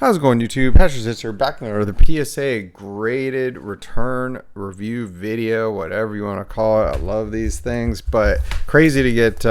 How's it going, YouTube? Pastor's Sister back in the PSA graded return review video, whatever you want to call it. I love these things, but crazy to get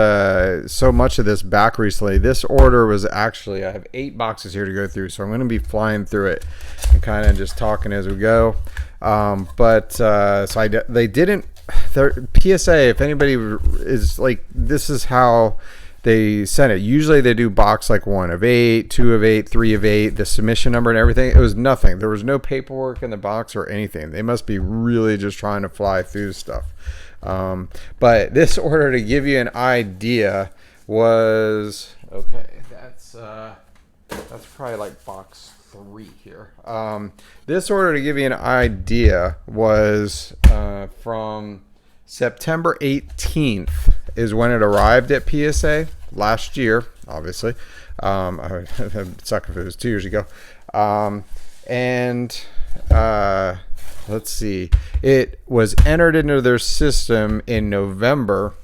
so much of this back recently. This order was actually, I have 8 boxes here to go through, so I'm going to be flying through it and kind of just talking as we go. They didn't, their PSA, if anybody is like, this is how they sent it. Usually they do box like 1 of 8, 2 of 8, 3 of 8, the submission number and everything. It was nothing. There was no paperwork in the box or anything. They must be really just trying to fly through stuff. But this order, to give you an idea, was okay. That's probably like box 3 here. This order, to give you an idea, was from September 18th is when it arrived at PSA last year, obviously. I would suck if it was 2 years ago. Let's see. It was entered into their system in November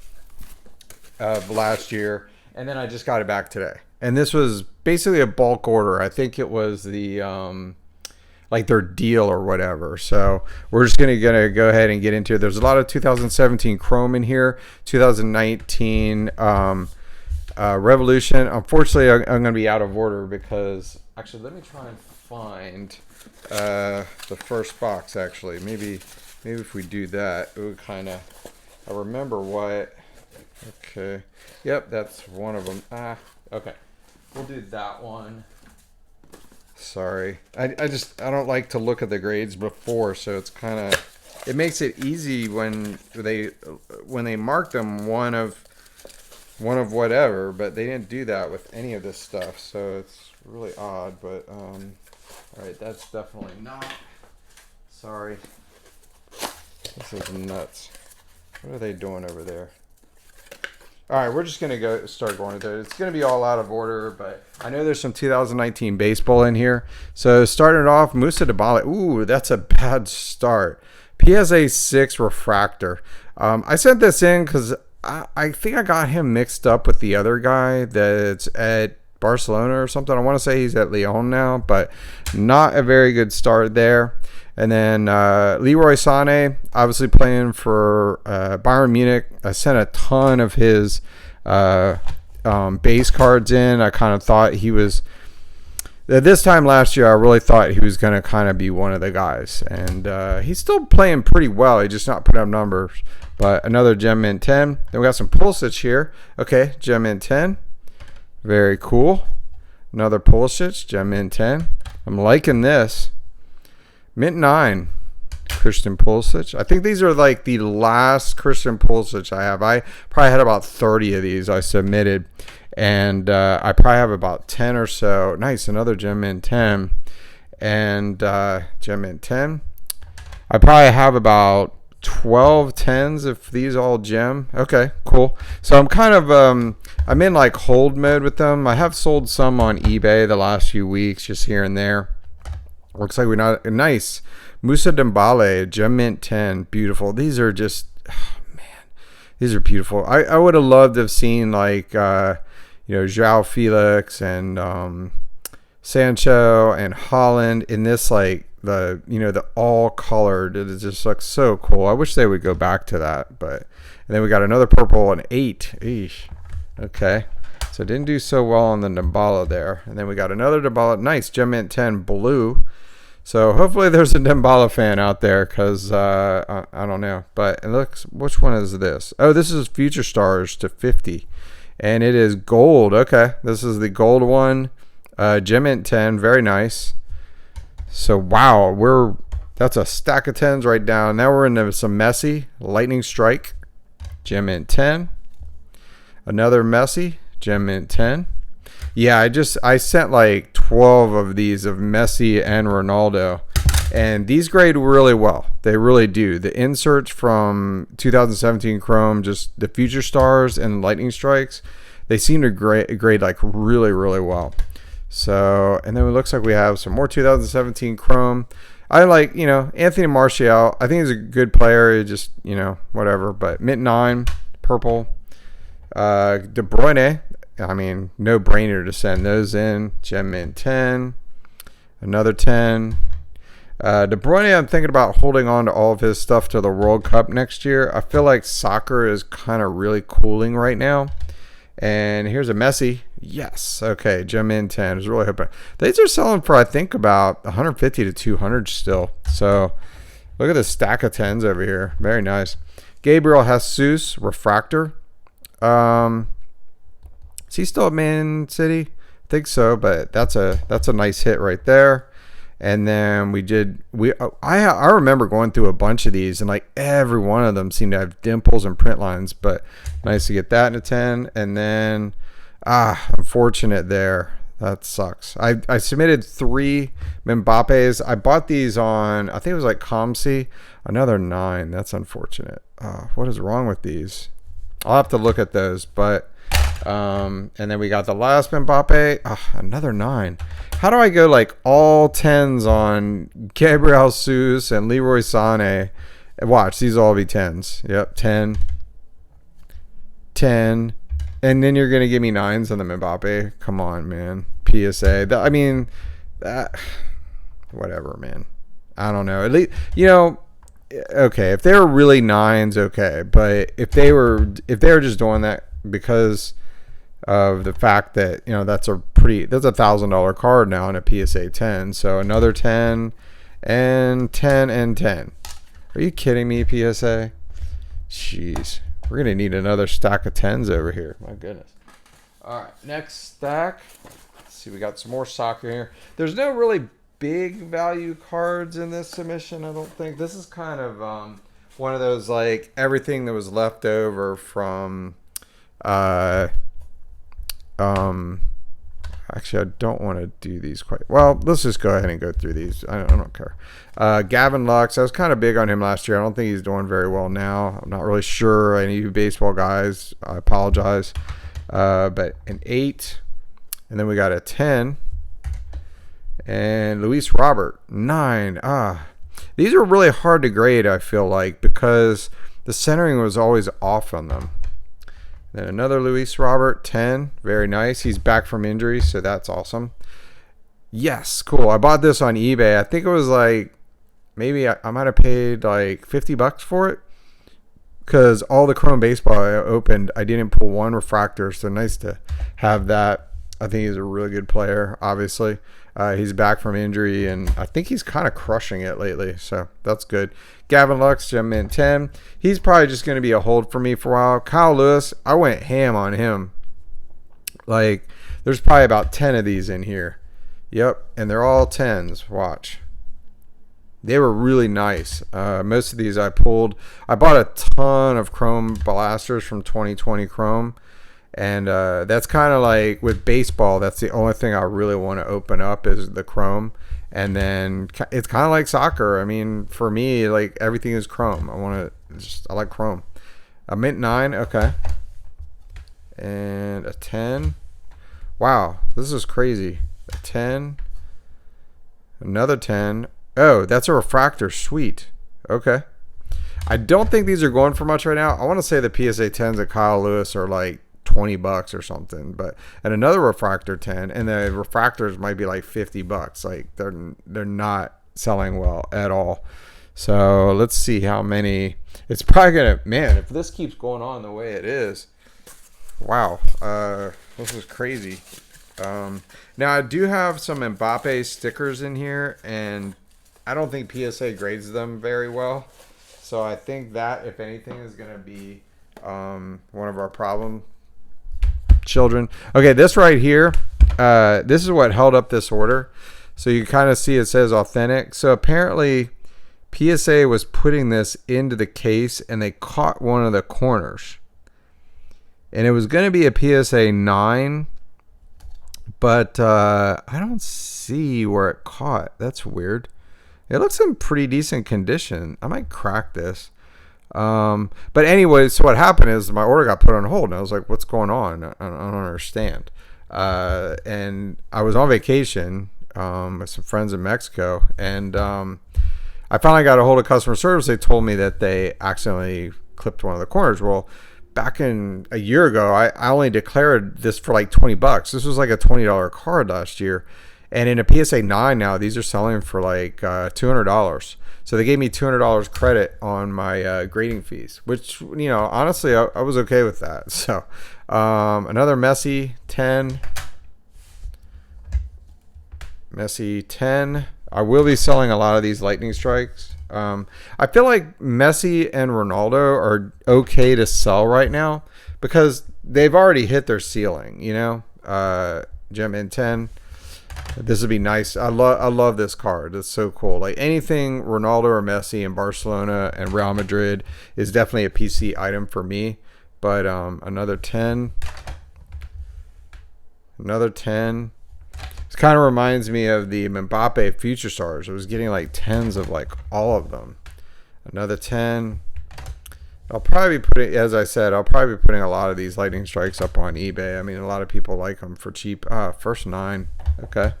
of last year, and then I just got it back today. And this was basically a bulk order. I think it was the like their deal or whatever. So we're just gonna go ahead and get into it. There's a lot of 2017 Chrome in here, 2019 Revolution. Unfortunately, I'm gonna be out of order because actually, let me try and find the first box. Actually, maybe if we do that, it would kind of. I remember what. Okay. Yep, that's one of them. Okay. We'll do that one. Sorry, I don't like to look at the grades before, so it's kind of, it makes it easy when they mark them one of whatever, but they didn't do that with any of this stuff, so it's really odd. But all right, that's definitely not. Sorry, this is nuts. What are they doing over there? All right, we're just going to start going into it. It's going to be all out of order, but I know there's some 2019 baseball in here. So starting off, Moussa Dembele. Ooh, that's a bad start. PSA 6 refractor. I sent this in because I think I got him mixed up with the other guy that's at Barcelona or something. I want to say he's at Lyon now, but not a very good start there. And then Leroy Sané, obviously playing for Bayern Munich. I sent a ton of his base cards in. I kind of thought he was, this time last year, I really thought he was going to kind of be one of the guys. And he's still playing pretty well. He just not put up numbers. But another Gem Mint 10. Then we got some Pulisic here. Okay, Gem Mint 10. Very cool. Another Pulisic, Gem Mint 10. I'm liking this. Mint 9, Christian Pulisic. I think these are like the last Christian Pulisic I have. I probably had about 30 of these I submitted. And I probably have about 10 or so. Nice, another Gem Mint 10. And Gem Mint 10. I probably have about 12 10s if these all gem. Okay, cool. So I'm kind of, I'm in like hold mode with them. I have sold some on eBay the last few weeks, just here and there. Looks like we're not nice. Moussa Dembele, Gem Mint 10, beautiful. These are just, oh man, these are beautiful. I would have loved to have seen like, João Felix and Sancho and Holland in this, like the all colored. It just looks so cool. I wish they would go back to that. But and then we got another purple and 8. Eesh. Okay. So didn't do so well on the Dembele there. And then we got another Dembele. Nice, Gem Mint 10 blue. So hopefully there's a Dembele fan out there because I don't know. But it looks, which one is this? Oh, this is Future Stars to 50. And it is gold. Okay, this is the gold one. Gem Mint 10, very nice. So wow, that's a stack of 10s right down. Now we're into some Messi, Lightning Strike, Gem Mint 10. Another Messi, Gem Mint 10. Yeah, I sent like 12 of these of Messi and Ronaldo, and these grade really well. They really do. The inserts from 2017 Chrome, just the Future Stars and Lightning Strikes, they seem to grade like really, really well. So, and then it looks like we have some more 2017 Chrome. I like, Anthony Martial. I think he's a good player. Just, whatever. But Mint 9, purple. De Bruyne. I mean, no brainer to send those in. Gem Mint 10. Another 10. De Bruyne, I'm thinking about holding on to all of his stuff to the World Cup next year. I feel like soccer is kind of really cooling right now. And here's a Messi. Yes. Okay. Gem in 10. I was really hoping. These are selling for, I think, about 150 to 200 still. So look at this stack of 10s over here. Very nice. Gabriel Jesus, refractor. Is he still at Man City? I think so, but that's a nice hit right there. And then I remember going through a bunch of these, and like every one of them seemed to have dimples and print lines, but nice to get that in a 10. And then unfortunate there. That sucks. I submitted 3 Mbappes. I bought these on, I think it was like ComC. Another 9. That's unfortunate. What is wrong with these? I'll have to look at those, but and then we got the last Mbappe. Another 9. How do I go like all 10s on Gabriel Jesus and Leroy Sané? Watch, these will all be 10s. Yep, 10. 10. And then you're going to give me 9s on the Mbappe? Come on, man. PSA. Whatever, man. I don't know. At least, okay, if they were really 9s, okay. But if they were just doing that because of the fact that, that's a $1,000 card now in a PSA 10. So another 10 and 10 and 10. Are you kidding me, PSA? Jeez. We're going to need another stack of 10s over here. My goodness. All right, next stack. Let's see, we got some more soccer here. There's no really big value cards in this submission, I don't think. This is kind of one of those, like, everything that was left over from actually, I don't want to do these quite well. Let's just go ahead and go through these. I don't care. Gavin Lux, I was kind of big on him last year. I don't think he's doing very well now. I'm not really sure. Any of you baseball guys, I apologize. But an 8, and then we got a 10, and Luis Robert 9. These are really hard to grade, I feel like, because the centering was always off on them. Then another Luis Robert, 10. Very nice. He's back from injury, so that's awesome. Yes, cool. I bought this on eBay. I think it was like, maybe I might have paid like $50 for it. Because all the Chrome Baseball I opened, I didn't pull one refractor, so nice to have that. I think he's a really good player, obviously. He's back from injury, and I think he's kind of crushing it lately, so that's good. Gavin Lux, Gem in 10. He's probably just going to be a hold for me for a while. Kyle Lewis, I went ham on him. Like, there's probably about 10 of these in here. Yep, and they're all 10s. Watch. They were really nice. Most of these I pulled. I bought a ton of Chrome blasters from 2020 Chrome. And that's kind of like with baseball, that's the only thing I really want to open up is the Chrome. And then it's kind of like soccer. I mean, for me, like everything is Chrome. I like Chrome. A mint 9, okay. And a 10. Wow, this is crazy. A 10. Another 10. Oh, that's a refractor. Sweet. Okay. I don't think these are going for much right now. I want to say the PSA 10s at Kyle Lewis are like $20 or something, and another refractor 10, and the refractors might be like $50. Like they're not selling well at all. So let's see how many. It's probably gonna, man, if this keeps going on the way it is, wow, this is crazy. Now I do have some Mbappe stickers in here, and I don't think PSA grades them very well. So I think that, if anything, is gonna be one of our problem children. Okay, this right here, this is what held up this order. So you kind of see it says authentic. So apparently PSA was putting this into the case and they caught one of the corners. And it was going to be a PSA 9, but I don't see where it caught. That's weird. It looks in pretty decent condition. I might crack this. But anyway, so what happened is my order got put on hold, and I was like, what's going on? I don't understand. And I was on vacation with some friends in Mexico, and I finally got a hold of customer service. They told me that they accidentally clipped one of the corners. Well, back in a year ago, I only declared this for like $20. This was like a $20 card last year. And in a PSA 9 now, these are selling for like $200. So they gave me $200 credit on my grading fees, which, you know, honestly, I was okay with that. So another Messi 10. Messi 10. I will be selling a lot of these lightning strikes. I feel like Messi and Ronaldo are okay to sell right now because they've already hit their ceiling, you know. Gem in 10. This would be nice. I love this card. It's so cool. Like anything Ronaldo or Messi in Barcelona and Real Madrid is definitely a PC item for me. But another 10. Another 10. This kind of reminds me of the Mbappe Future Stars. I was getting like 10s of like all of them. Another 10. I'll probably be putting, as I said, I'll probably be putting a lot of these lightning strikes up on eBay. I mean, a lot of people like them for cheap. First 9. Okay.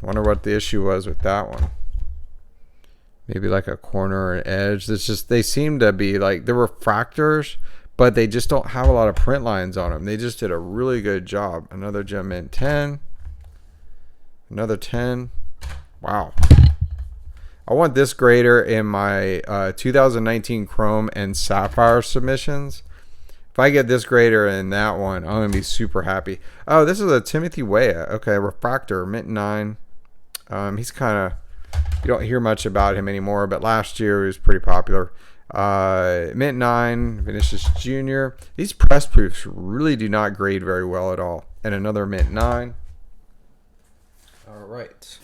Wonder what the issue was with that one. Maybe like a corner or an edge. It's just, they seem to be like, they're refractors, but they just don't have a lot of print lines on them. They just did a really good job. Another gem mint 10. Another 10. Wow. I want this grader in my 2019 Chrome and Sapphire submissions. If I get this grader in that one, I'm going to be super happy. Oh, this is a Timothy Weah. Okay, refractor, mint 9. He's kind of, you don't hear much about him anymore, but last year he was pretty popular. Mint 9, Vinicius Jr. These press proofs really do not grade very well at all. And another mint 9. All right.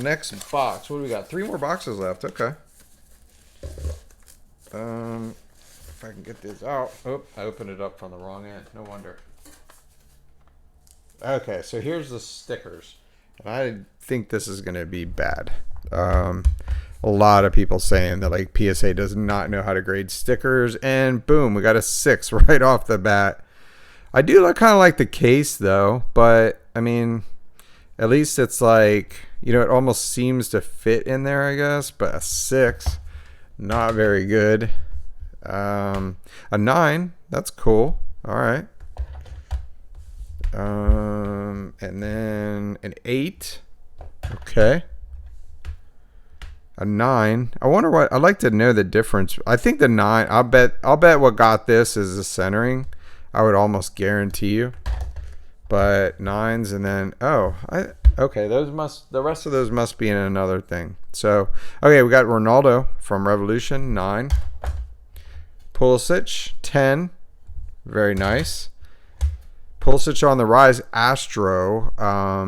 Next box. What do we got? 3 more boxes left. Okay. If I can get this out. Oh, I opened it up from the wrong end. No wonder. Okay, so here's the stickers. And I think this is going to be bad. A lot of people saying that like PSA does not know how to grade stickers, and boom, we got a 6 right off the bat. I do kind of like the case though, but I mean, at least it's like, you know, it almost seems to fit in there, I guess. But a 6, not very good. A 9, that's cool. All right. And then an 8. Okay. A 9. I wonder what, I'd like to know the difference. I think the 9, I'll bet what got this is the centering. I would almost guarantee you. But 9s, and then okay, the rest of those must be in another thing. So okay, we got Ronaldo from Revolution 9. Pulisic 10. Very nice. Pulisic on the rise, Astro.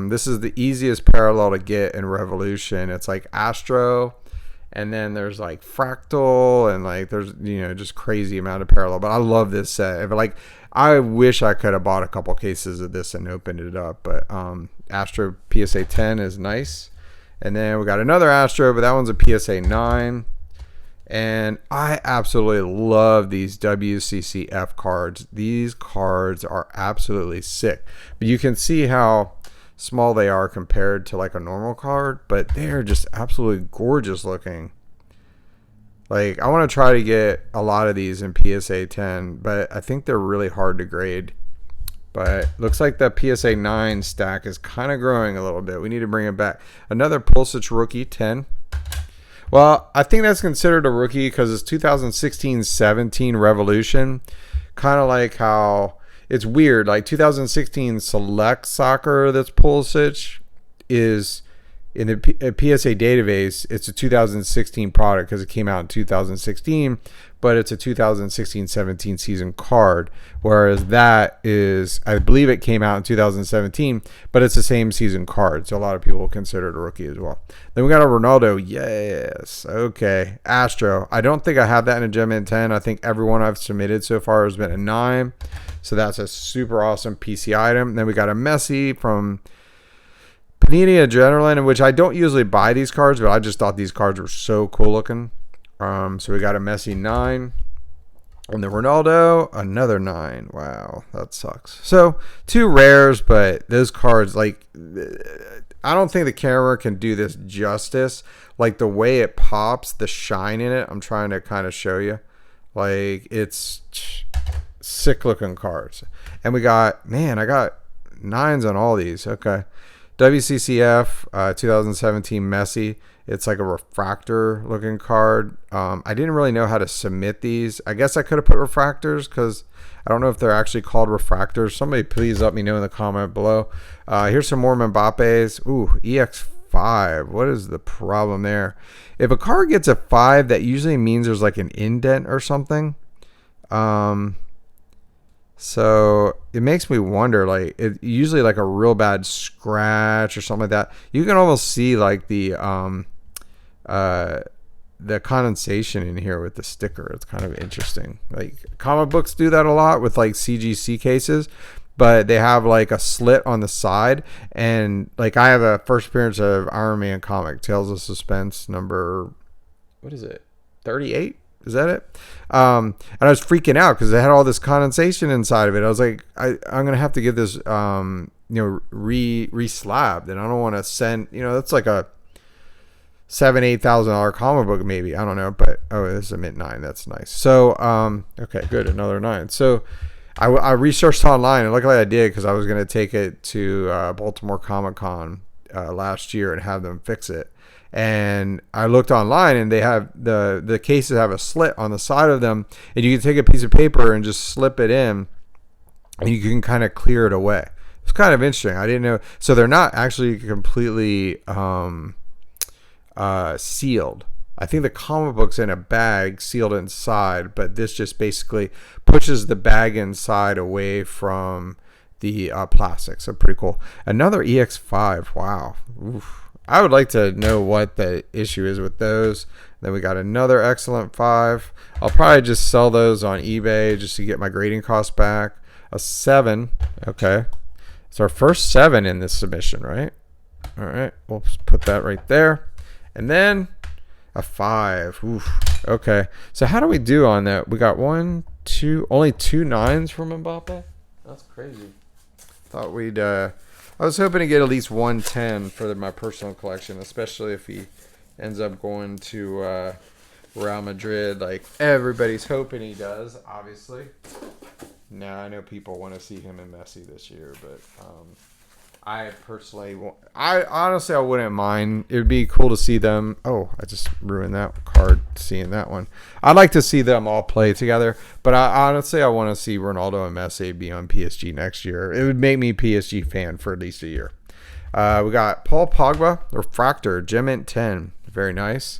This is the easiest parallel to get in Revolution. It's like Astro, and then there's like Fractal, and like there's, you know, just crazy amount of parallel. But I love this set. I wish I could have bought a couple cases of this and opened it up. But Astro PSA 10 is nice. And then we got another Astro, but that one's a PSA 9. And I absolutely love these WCCF cards. These cards are absolutely sick. But you can see how small they are compared to like a normal card, but they're just absolutely gorgeous looking. Like, I want to try to get a lot of these in PSA 10, but I think they're really hard to grade. But looks like the PSA 9 stack is kind of growing a little bit. We need to bring it back. Another Pulisic rookie 10. Well, I think that's considered a rookie because it's 2016-17 Revolution. Kind of like how it's weird. Like 2016 Select Soccer that's Pulisic is in the PSA database. It's a 2016 product because it came out in 2016, but it's a 2016-17 season card. Whereas that is, I believe it came out in 2017, but it's the same season card. So a lot of people will consider it a rookie as well. Then we got a Ronaldo. Yes. Okay. Astro. I don't think I have that in a Gem Mint 10. I think everyone I've submitted so far has been a 9. So that's a super awesome PC item. Then we got a Messi from Panini Adrenaline, in which I don't usually buy these cards, but I just thought these cards were so cool looking. So we got a Messi 9. And the Ronaldo, another 9. Wow, that sucks. So 2 rares, but those cards, like, I don't think the camera can do this justice. Like the way it pops, the shine in it, I'm trying to kind of show you. Like, it's sick looking cards. And we got, man, I got 9s on all these. Okay. WCCF 2017 Messi. It's like a refractor looking card. I didn't really know how to submit these. I guess I could have put refractors because I don't know if they're actually called refractors. Somebody please let me know in the comment below. Here's some more Mbappe's. Ooh, EX5. What is the problem there? If a card gets a 5, that usually means there's like an indent or something. So it makes me wonder, like, it usually like a real bad scratch or something like that. You can almost see like the condensation in here with the sticker. It's kind of interesting. Like comic books do that a lot with like CGC cases, but they have like a slit on the side. And like I have a first appearance of Iron Man comic, Tales of Suspense number, what is it? 38? Is that it? And I was freaking out because it had all this condensation inside of it. I was like, I'm going to have to get this, re-slabbed. And I don't want to send, that's like a $7,000-8,000 comic book maybe. I don't know. But, this is a mint 9. That's nice. So, okay, good. Another 9. So I researched online, and luckily I did because I was going to take it to Baltimore Comic-Con last year and have them fix it. And I looked online, and they have the cases have a slit on the side of them, and you can take a piece of paper and just slip it in, and you can kind of clear it away. It's kind of interesting. I didn't know. So they're not actually completely sealed. I think the comic book's in a bag sealed inside, but this just basically pushes the bag inside away from the plastic. So pretty cool. Another EX5. Wow. Oof. I would like to know what the issue is with those. Then we got another excellent 5. I'll probably just sell those on eBay just to get my grading costs back. A 7. Okay. It's our first 7 in this submission, right? All right. We'll put that right there. And then a 5. Oof. Okay. So how do we do on that? We got only 2 9s from Mbappe? That's crazy. Thought we'd... I was hoping to get at least 110 for my personal collection, especially if he ends up going to Real Madrid, like everybody's hoping he does, obviously. Now, I know people want to see him and Messi this year, but I personally, honestly, I wouldn't mind. It would be cool to see them. Oh, I just ruined that card seeing that one. I'd like to see them all play together, but honestly, I want to see Ronaldo and Messi be on PSG next year. It would make me a PSG fan for at least a year. We got Paul Pogba, Refractor, Gem Mint 10. Very nice.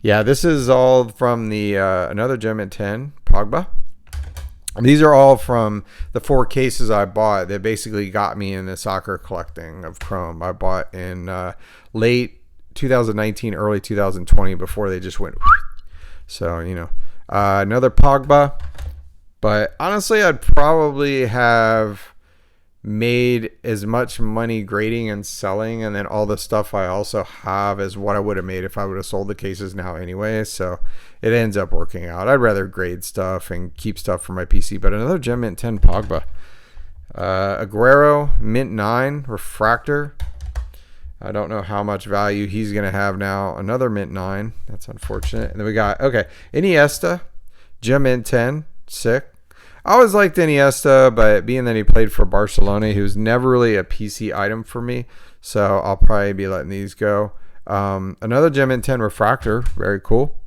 Yeah, this is all from the another Gem Mint 10, Pogba. These are all from the 4 cases I bought that basically got me in the soccer collecting of Chrome. I bought in late 2019, early 2020 before they just went. So, another Pogba. But honestly, I'd probably have made as much money grading and selling, and then all the stuff I also have is what I would have made if I would have sold the cases now anyway. So it ends up working out. I'd rather grade stuff and keep stuff for my PC. But another Gem Mint 10 Pogba. Aguero Mint 9 Refractor. I don't know how much value he's going to have now. Another Mint 9. That's unfortunate. And then we got, Iniesta Gem Mint 10. Sick. I always liked Iniesta, but being that he played for Barcelona, he was never really a PC item for me. So I'll probably be letting these go. Another Gem Mint 10 Refractor. Very cool.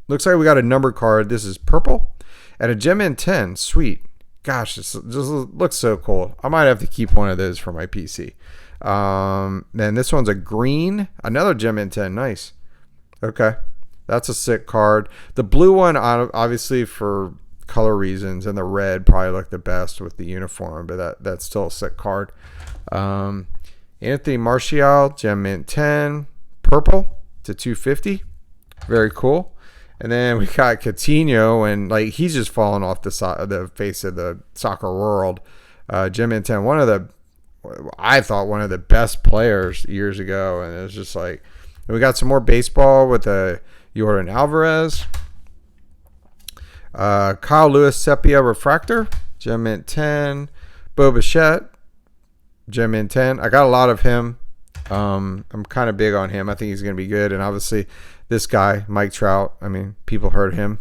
Looks like we got a number card. This is purple. And a Gem Mint 10. Sweet. Gosh, this just looks so cool. I might have to keep one of those for my PC. Then this one's a green. Another Gem Mint 10. Nice. Okay. That's a sick card. The blue one, obviously, for color reasons, and the red probably look the best with the uniform, but that's still a sick card. Anthony Martial, Gem Mint 10, purple to 250. Very cool. And then we got Coutinho, and like he's just fallen off the face of the soccer world. Gem Mint 10, I thought one of the best players years ago, and it was just like, and we got some more baseball with Jordan Alvarez. Kyle Lewis Sepia Refractor, Gem Mint 10. Bo Bichette, Gem Mint 10. I got a lot of him. I'm kind of big on him. I think he's going to be good. And obviously this guy, Mike Trout, I mean, people heard him.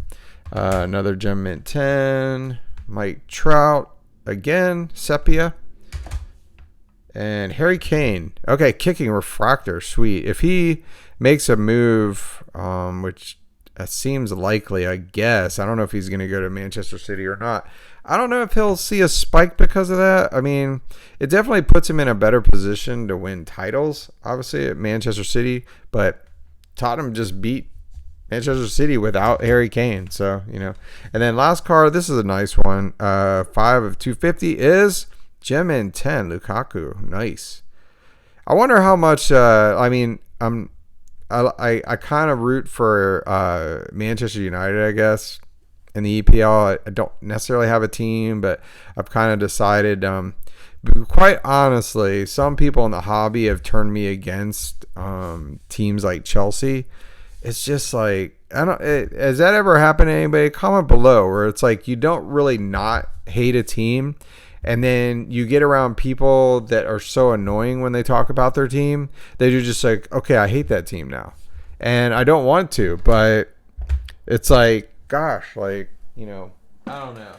Another Gem Mint 10. Mike Trout, again, Sepia. And Harry Kane. Okay, kicking refractor. Sweet. If he makes a move, which seems likely, I guess. I don't know if he's going to go to Manchester City or not. I don't know if he'll see a spike because of that. I mean, it definitely puts him in a better position to win titles, obviously, at Manchester City. But Tottenham just beat Manchester City without Harry Kane. So, you know. And then last card, this is a nice one. 5 of 250 is Gem in 10, Lukaku. Nice. I wonder how much, I kind of root for Manchester United, I guess, in the EPL. I don't necessarily have a team, but I've kind of decided, quite honestly, some people in the hobby have turned me against teams like Chelsea. It's just like, has that ever happened to anybody? Comment below, where it's like you don't really not hate a team, and then you get around people that are so annoying when they talk about their team. They're just like, okay, I hate that team now. And I don't want to, but it's like, gosh, like, you know, I don't know.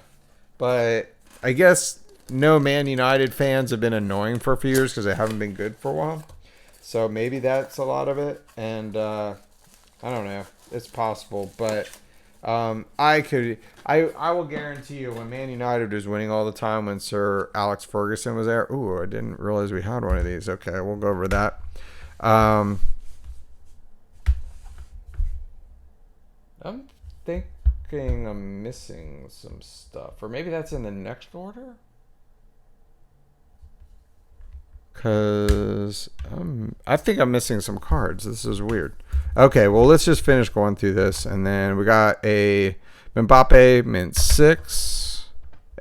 But I guess no Man United fans have been annoying for a few years because they haven't been good for a while. So maybe that's a lot of it. And I don't know. It's possible. But I will guarantee you when Man United was winning all the time, when Sir Alex Ferguson was there. Ooh, I didn't realize we had one of these. Okay, we'll go over that. I'm thinking I'm missing some stuff. Or maybe that's in the next order? Because I think I'm missing some cards. This is weird. Okay, well, let's just finish going through this. And then we got a Mbappe, mint 6.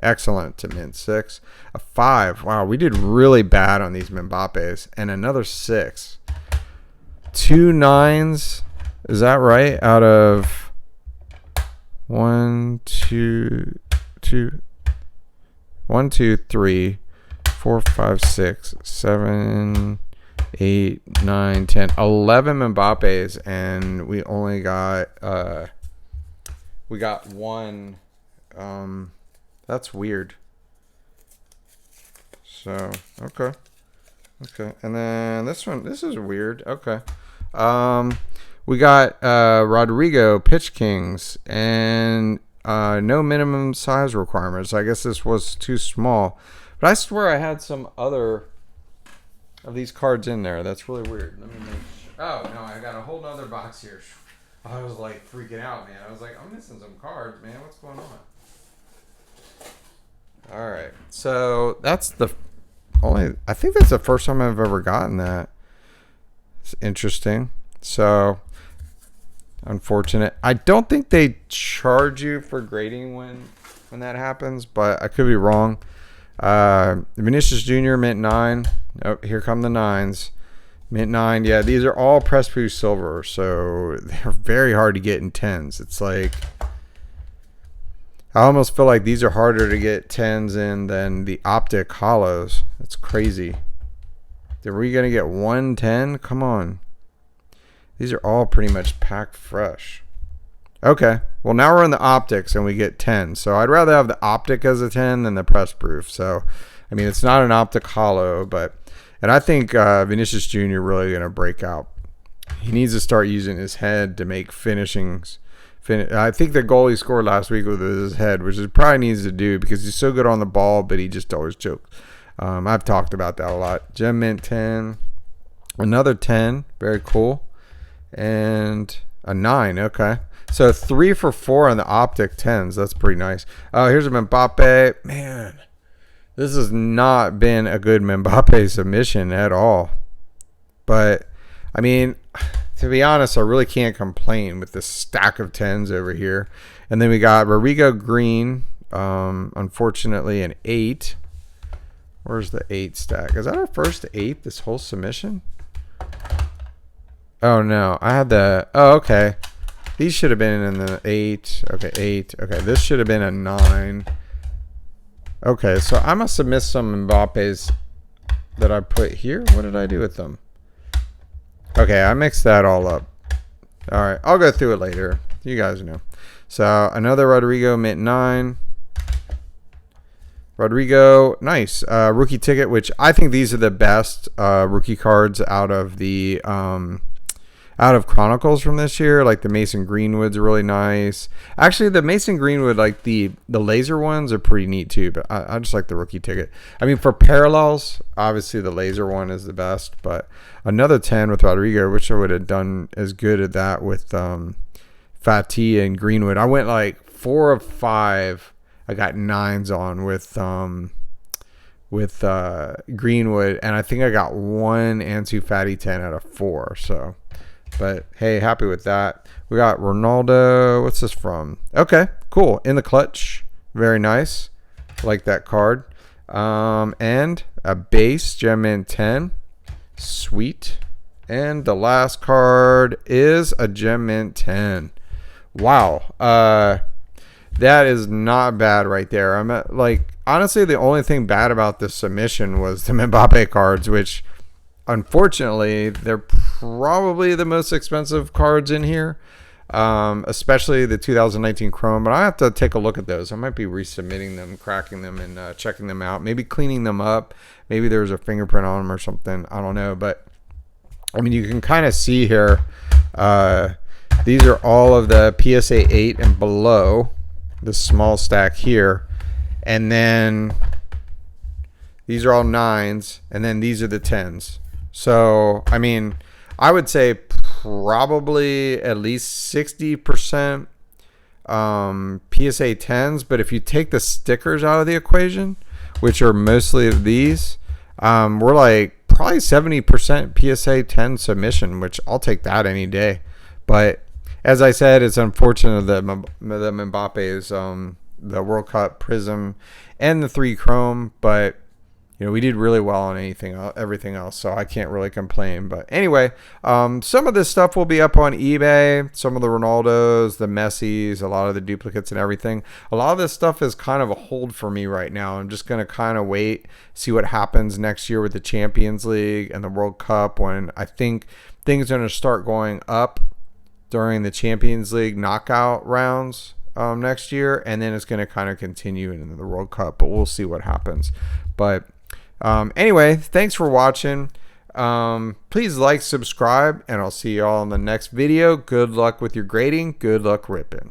Excellent to mint 6. A 5. Wow, we did really bad on these Mbappes. And another 6. 2 9s. Is that right? Out of 1, 2, 3, 4, 5, 6, 7, 8, 9, 10, 11 Mbappes, and we only got one. That's weird. So okay, and then this is weird. Okay, we got Rodrigo Pitch Kings and no minimum size requirements. I guess this was too small. But I swear I had some other of these cards in there. That's really weird. Let me make sure. Oh, no, I got a whole other box here. I was like freaking out, man. I was like, I'm missing some cards, man. What's going on? All right. So that's I think that's the first time I've ever gotten that. It's interesting. So, unfortunate. I don't think they charge you for grading when that happens, but I could be wrong. Vinicius Jr. mint 9. Oh, here come the 9s. Mint 9. Yeah, these are all press proof silver, so they're very hard to get in 10s. It's like, I almost feel like these are harder to get 10s in than the optic hollows. That's crazy. Are we gonna get 110? Come on. These are all pretty much packed fresh. Okay, well, now we're in the optics and we get 10. So I'd rather have the optic as a 10 than the press proof. So, I mean, it's not an optic hollow, and I think Vinicius Jr. really going to break out. He needs to start using his head to make finishings. I think the goal he scored last week was with his head, which he probably needs to do because he's so good on the ball, but he just always chokes. I've talked about that a lot. Gem mint 10. Another 10. Very cool. And a 9. Okay. So 3 for 4 on the optic 10s. That's pretty nice. Oh, here's a Mbappe. Man, this has not been a good Mbappe submission at all. But, I mean, to be honest, I really can't complain with this stack of 10s over here. And then we got Rodrigo Green. Unfortunately, an 8. Where's the 8 stack? Is that our first 8 this whole submission? Oh, no. I had the... Oh, okay. These should have been in the 8. Okay, 8. Okay, this should have been a 9. Okay, so I must have missed some Mbappes that I put here. What did I do with them? Okay, I mixed that all up. All right, I'll go through it later. You guys know. So another Rodrigo mint 9. Rodrigo, nice. Rookie ticket, which I think these are the best rookie cards out of the out of Chronicles from this year. Like the Mason Greenwood's really nice. Actually, the Mason Greenwood, like the laser ones are pretty neat too, but I just like the rookie ticket. I mean, for parallels, obviously the laser one is the best, but another 10 with Rodrigo, which I would have done as good at that with Fatih and Greenwood. I went like 4 of 5. I got 9s on with Greenwood, and I think I got 1 Ansu Fati 10 out of 4. So, but hey, happy with that. We got Ronaldo. What's this from? Okay, cool. In the clutch, very nice. Like that card. And a base gem mint 10, sweet. And the last card is a gem mint 10. Wow. That is not bad right there. I'm at, like, honestly, the only thing bad about this submission was the Mbappe cards, which unfortunately they're probably the most expensive cards in here, especially the 2019 Chrome. But I have to take a look at those. I might be resubmitting them, cracking them, and checking them out. Maybe cleaning them up. Maybe there's a fingerprint on them or something. I don't know. But I mean, you can kind of see here. These are all of the PSA 8 and below. The small stack here, and then these are all 9s, and then these are the 10s. So I mean, I would say probably at least 60% PSA 10s, but if you take the stickers out of the equation, which are mostly of these, we're like probably 70% PSA 10 submission, which I'll take that any day. But as I said, it's unfortunate that the Mbappe's the World Cup Prism and the 3 Chrome, but you know, we did really well on everything else, so I can't really complain. But anyway, some of this stuff will be up on eBay. Some of the Ronaldos, the Messis, a lot of the duplicates and everything. A lot of this stuff is kind of a hold for me right now. I'm just going to kind of wait, see what happens next year with the Champions League and the World Cup, when I think things are going to start going up during the Champions League knockout rounds next year, and then it's going to kind of continue into the World Cup, but we'll see what happens. But anyway, thanks for watching. Please like, subscribe, and I'll see you all in the next video. Good luck with your grading. Good luck ripping.